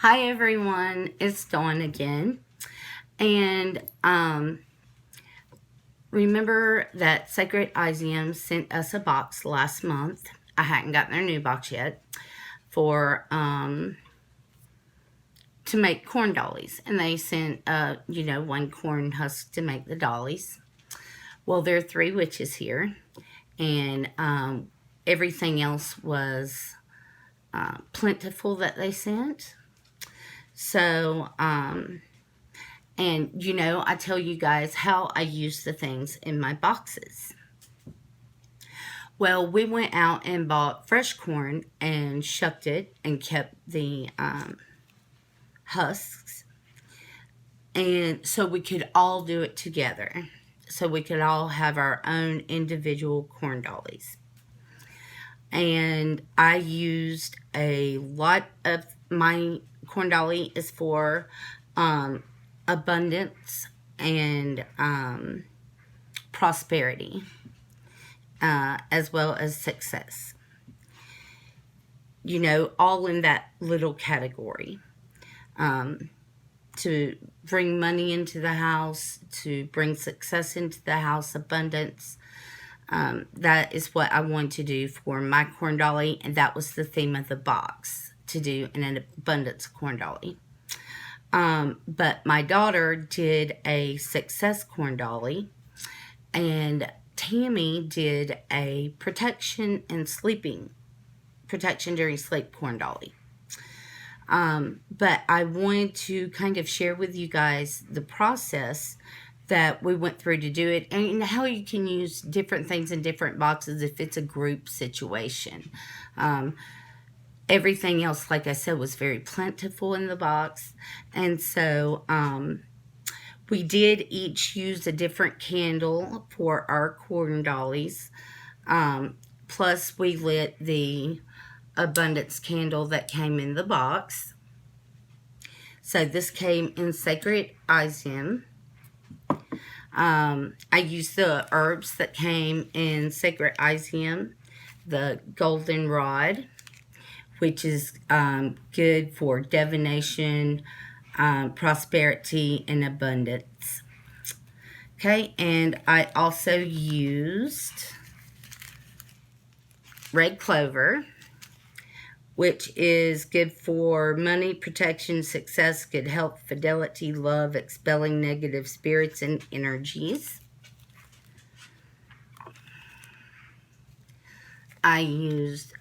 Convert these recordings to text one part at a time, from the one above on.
Hi everyone, it's Dawn again. And remember that Sacred Iseum sent us a box last month. I hadn't gotten their new box yet for to make corn dollies. And they sent one corn husk to make the dollies. Well, there are 3 witches here, and everything else was plentiful that they sent. So, and I tell you guys how I use the things in my boxes. Well, we went out and bought fresh corn and shucked it and kept the husks. And so we could all do it together. So we could all have our own individual corn dollies. And I used a lot of my corn dolly is for abundance and prosperity, as well as success. All in that little category. To bring money into the house, to bring success into the house, abundance. That is what I want to do for my corn dolly, and that was the theme of the box, to do an abundance corn dolly. But my daughter did a success corn dolly, and Tammy did a protection during sleep corn dolly. But I wanted to kind of share with you guys the process that we went through to do it, and how you can use different things in different boxes if it's a group situation. Everything else, like I said, was very plentiful in the box. And so we did each use a different candle for our corn dollies. Plus, we lit the abundance candle that came in the box. So this came in Sacred Iseum. I used the herbs that came in Sacred Iseum, the golden rod, which is good for divination, prosperity, and abundance. Okay, and I also used red clover, which is good for money, protection, success, good health, fidelity, love, expelling negative spirits and energies. I used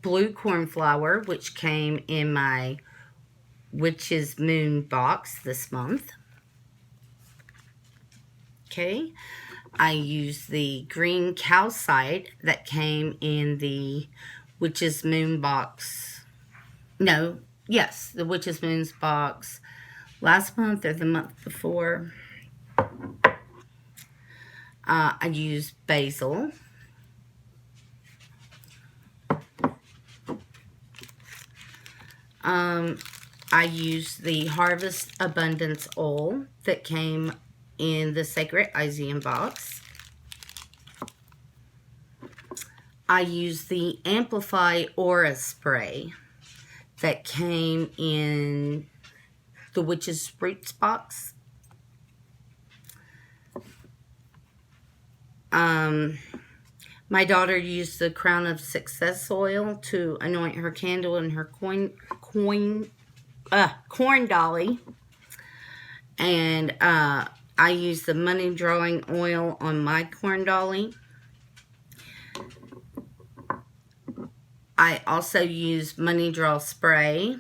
blue cornflower, which came in my Witch's Moon box this month. Okay. I used the green calcite that came in the Witch's Moon box. The Witch's Moon's box last month or the month before. I used basil. I used the Harvest Abundance oil that came in the Sacred Iseum box. I used the Amplify Aura spray that came in the Witch's Roots box. My daughter used the Crown of Success oil to anoint her candle and her corn dolly. And I used the money drawing oil on my corn dolly. I also used money draw spray,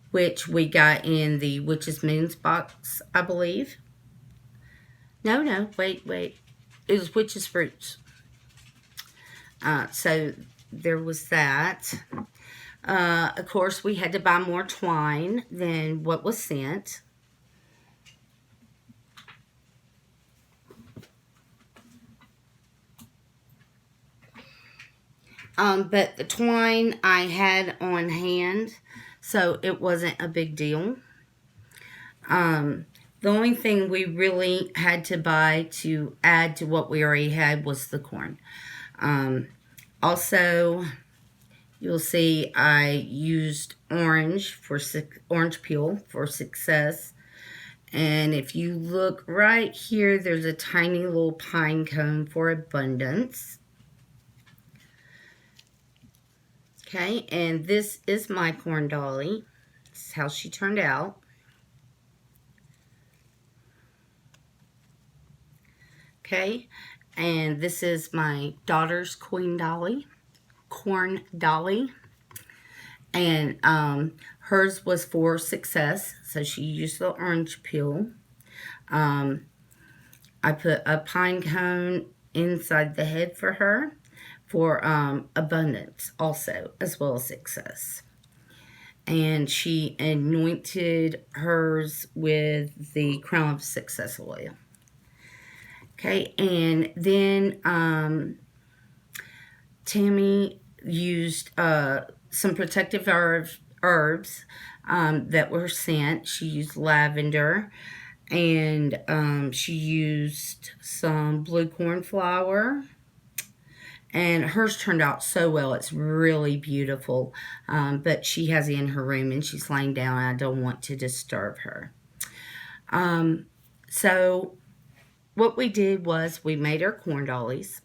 which we got in the Witch's Moon's box, I believe. No, wait. It was Witch's Fruits. So there was that. Of course, we had to buy more twine than what was sent. But the twine I had on hand, so it wasn't a big deal. The only thing we really had to buy to add to what we already had was the corn. Also, You'll see I used orange peel for success. And if you look right here, there's a tiny little pine cone for abundance. Okay, and this is my corn dolly. This is how she turned out. Okay, and this is my daughter's corn dolly. And hers was for success, so she used the orange peel. I put a pine cone inside the head for her for abundance also, as well as success. And she anointed hers with the crown of success oil. Okay, and then Tammy used some protective herbs that were sent. She used lavender, and she used some blue corn flour. And hers turned out so well. It's really beautiful. But she has it in her room and she's laying down. And I don't want to disturb her. So what we did was we made our corn dollies.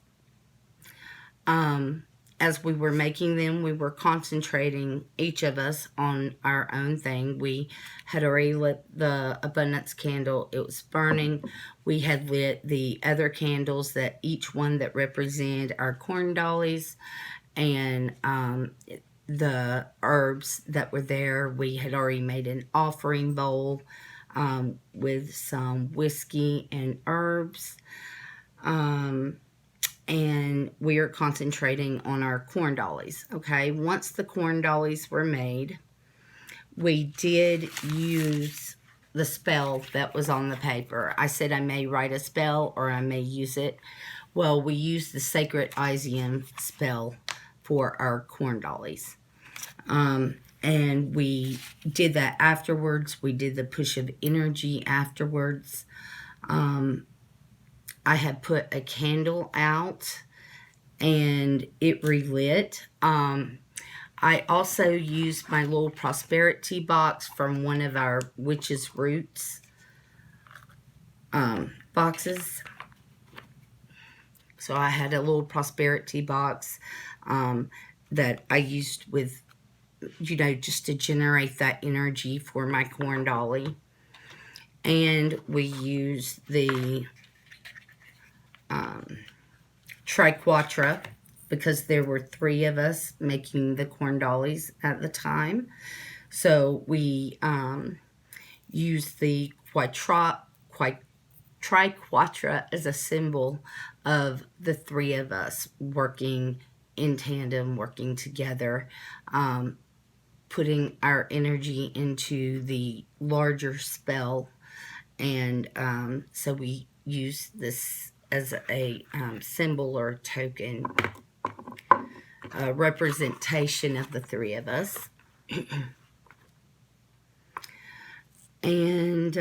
As we were making them, we were concentrating, each of us, on our own thing. We had already lit the abundance candle. It was burning. We had lit the other candles, that each one that represented our corn dollies, and the herbs that were there. We had already made an offering bowl with some whiskey and herbs. And we are concentrating on our corn dollies. Okay, once the corn dollies were made, we did use the spell that was on the paper. I said I may write a spell or I may use it. Well, we used the sacred Iseum spell for our corn dollies. And we did that afterwards. We did the push of energy afterwards. I had put a candle out and it relit. I also used my little prosperity box from one of our Witch's Roots boxes. So I had a little prosperity box that I used with, just to generate that energy for my corn dolly. And we used the triquetra, because there were 3 of us making the corn dollies at the time. So we used the triquetra as a symbol of the 3 of us working in tandem, working together, putting our energy into the larger spell. And so we use this as a symbol or token, representation of the 3 of us. And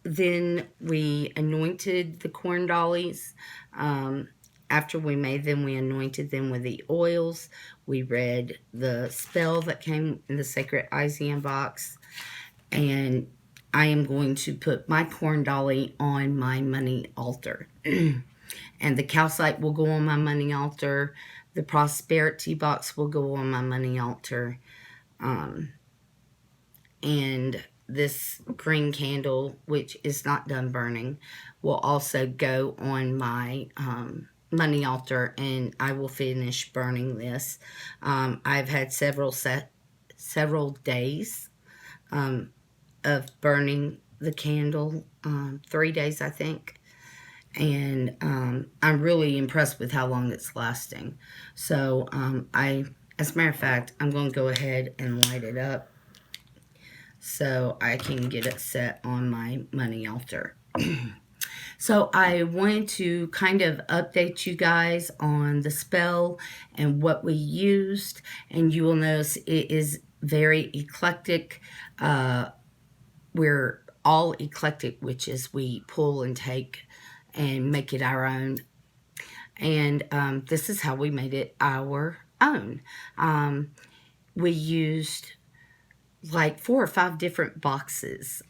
then we anointed the corn dollies. After we made them, we anointed them with the oils. We read the spell that came in the sacred Iseum box. And I am going to put my corn dolly on my money altar. And the calcite will go on my money altar. The prosperity box will go on my money altar. And this green candle, which is not done burning, will also go on my money altar, and I will finish burning this. I've had several days of burning the candle, 3 days, I think. And I'm really impressed with how long it's lasting. So as a matter of fact, I'm going to go ahead and light it up so I can get it set on my money altar. So I wanted to kind of update you guys on the spell and what we used. And you will notice it is very eclectic. We're all eclectic witches. We pull and take and make it our own. And this is how we made it our own. We used like 4 or 5 different boxes.